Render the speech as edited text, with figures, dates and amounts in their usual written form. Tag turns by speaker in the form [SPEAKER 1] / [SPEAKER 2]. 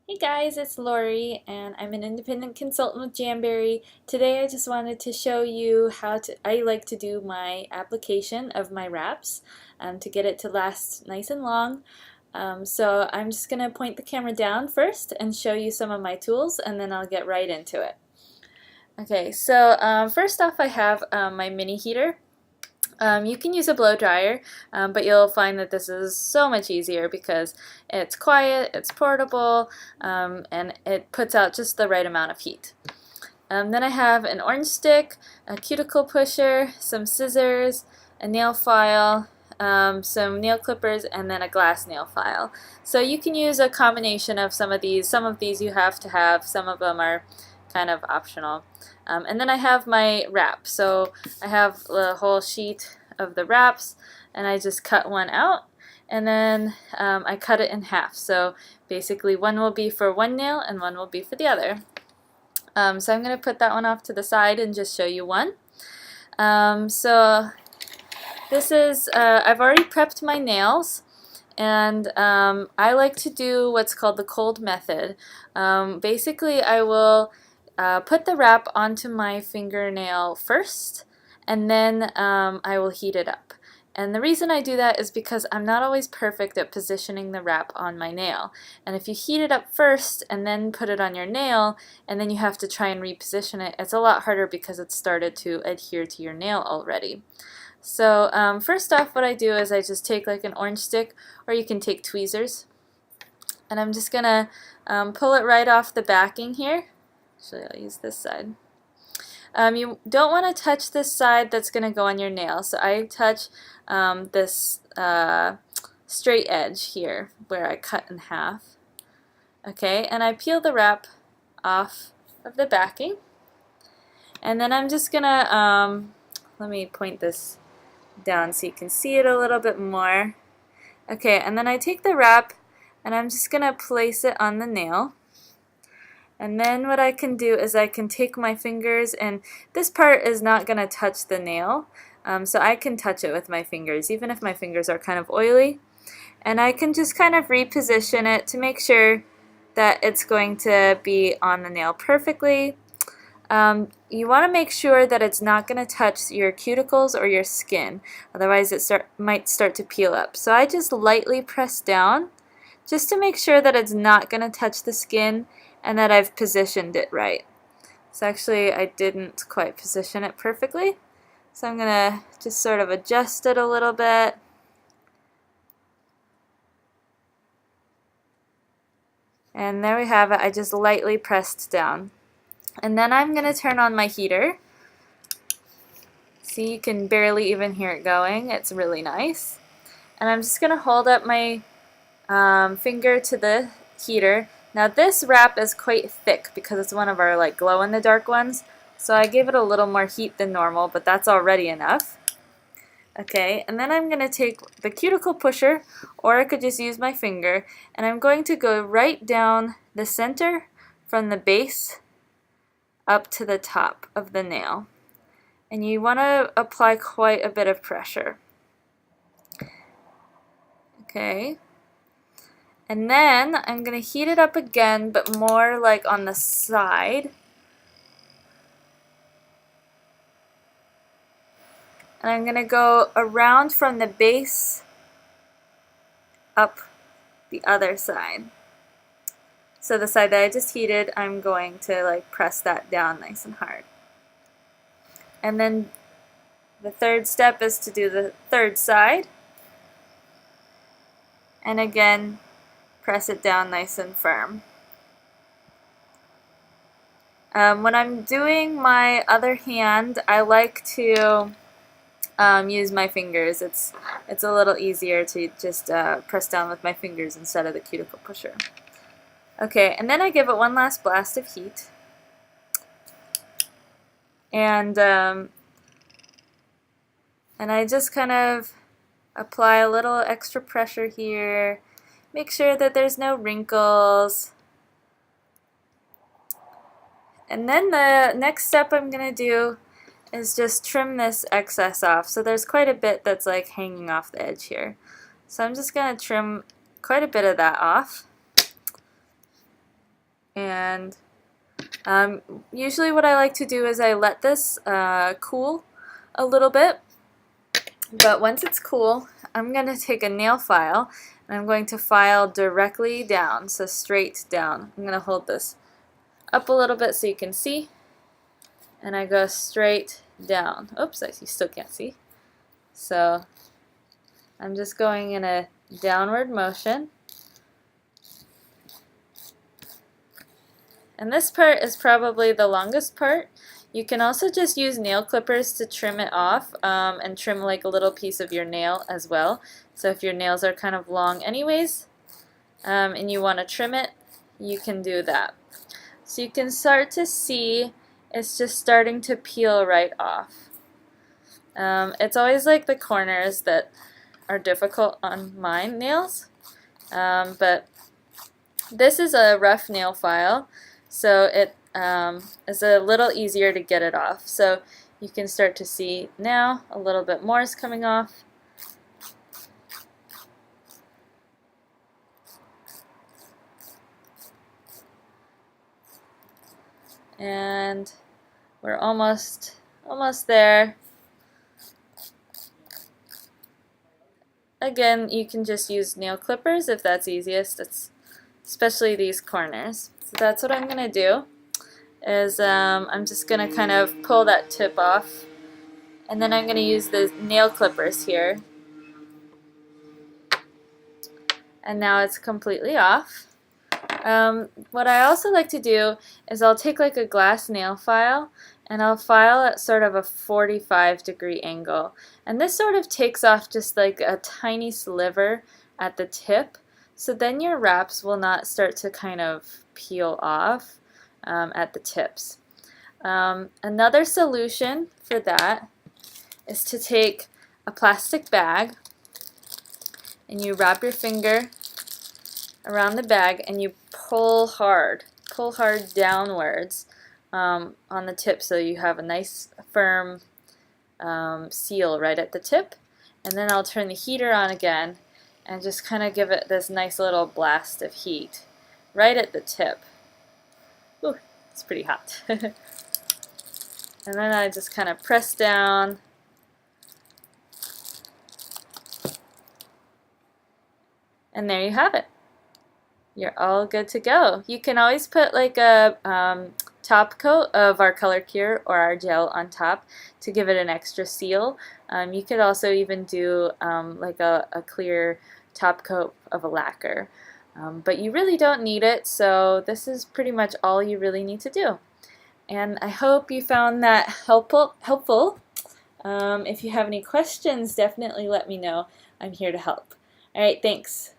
[SPEAKER 1] Hey guys, it's Lori and I'm an independent consultant with Jamberry. Today I just wanted to show you how I like to do my application of my wraps to get it to last nice and long. So I'm just going to point the camera down first and show you some of my tools, and then I'll get right into it. Okay, so first off I have my mini heater. You can use a blow dryer, but you'll find that this is so much easier because it's quiet, it's portable, and it puts out just the right amount of heat. Then I have an orange stick, a cuticle pusher, some scissors, a nail file, some nail clippers, and then a glass nail file. So you can use a combination of some of these. Some of these you have to have, some of them are kind of optional. And then I have my wrap. So I have the whole sheet of the wraps, and I just cut one out, and then I cut it in half. So basically one will be for one nail and one will be for the other. So I'm going to put that one off to the side and just show you one. So this is, I've already prepped my nails, and I like to do what's called the cold method. Basically I will put the wrap onto my fingernail first, and then I will heat it up. And the reason I do that is because I'm not always perfect at positioning the wrap on my nail. And if you heat it up first and then put it on your nail, and then you have to try and reposition it, it's a lot harder because it's started to adhere to your nail already. So first off, what I do is I just take like an orange stick, or you can take tweezers, and I'm just gonna pull it right off the backing here. Actually, I'll use this side. You don't want to touch this side that's going to go on your nail. So I touch this straight edge here where I cut in half. Okay, and I peel the wrap off of the backing. And then I'm just going to, let me point this down so you can see it a little bit more. Okay, and then I take the wrap and I'm just going to place it on the nail. And then what I can do is I can take my fingers, and this part is not going to touch the nail, so I can touch it with my fingers, even if my fingers are kind of oily. And I can just kind of reposition it to make sure that it's going to be on the nail perfectly. You want to make sure that it's not going to touch your cuticles or your skin, otherwise it might start to peel up. So I just lightly press down just to make sure that it's not going to touch the skin and that I've positioned it right. So actually I didn't quite position it perfectly, so I'm going to just sort of adjust it a little bit. And there we have it. I just lightly pressed down. And then I'm going to turn on my heater. See, you can barely even hear it going. It's really nice. And I'm just going to hold up my finger to the heater. Now this wrap is quite thick because it's one of our like glow-in-the-dark ones, so I gave it a little more heat than normal, but that's already enough. Okay, and then I'm going to take the cuticle pusher, or I could just use my finger, and I'm going to go right down the center from the base up to the top of the nail. And you want to apply quite a bit of pressure. Okay. And then I'm going to heat it up again, but more like on the side. And I'm going to go around from the base up the other side. So the side that I just heated, I'm going to like press that down nice and hard. And then the third step is to do the third side. And again, press it down nice and firm. When I'm doing my other hand, I like to use my fingers. It's a little easier to just press down with my fingers instead of the cuticle pusher. Okay, and then I give it one last blast of heat. And I just kind of apply a little extra pressure here. Make sure that there's no wrinkles. And then the next step I'm going to do is just trim this excess off. So there's quite a bit that's like hanging off the edge here. So I'm just going to trim quite a bit of that off. And usually what I like to do is I let this cool a little bit, but once it's cool, I'm going to take a nail file and I'm going to file directly down, so straight down. I'm going to hold this up a little bit so you can see, and I go straight down. Oops, you still can't see. So I'm just going in a downward motion. And this part is probably the longest part. You can also just use nail clippers to trim it off and trim like a little piece of your nail as well. So if your nails are kind of long anyways and you want to trim it, you can do that. So you can start to see it's just starting to peel right off. It's always like the corners that are difficult on my nails, but this is a rough nail file, so it is a little easier to get it off. So you can start to see now a little bit more is coming off. And we're almost there. Again, you can just use nail clippers if that's easiest. It's especially these corners. So that's what I'm gonna do. Is I'm just gonna kind of pull that tip off, and then I'm gonna use the nail clippers here. And now it's completely off. What I also like to do is I'll take like a glass nail file and I'll file at sort of a 45-degree angle. And this sort of takes off just like a tiny sliver at the tip, so then your wraps will not start to kind of peel off at the tips. Another solution for that is to take a plastic bag and you wrap your finger around the bag and you pull hard downwards on the tip, so you have a nice firm seal right at the tip. And then I'll turn the heater on again and just kind of give it this nice little blast of heat right at the tip. Ooh, it's pretty hot. And then I just kind of press down. And there you have it. You're all good to go. You can always put like a top coat of our color cure or our gel on top to give it an extra seal. You could also even do like a clear top coat of a lacquer. But you really don't need it, so this is pretty much all you really need to do. And I hope you found that helpful. If you have any questions, definitely let me know. I'm here to help. Alright, thanks.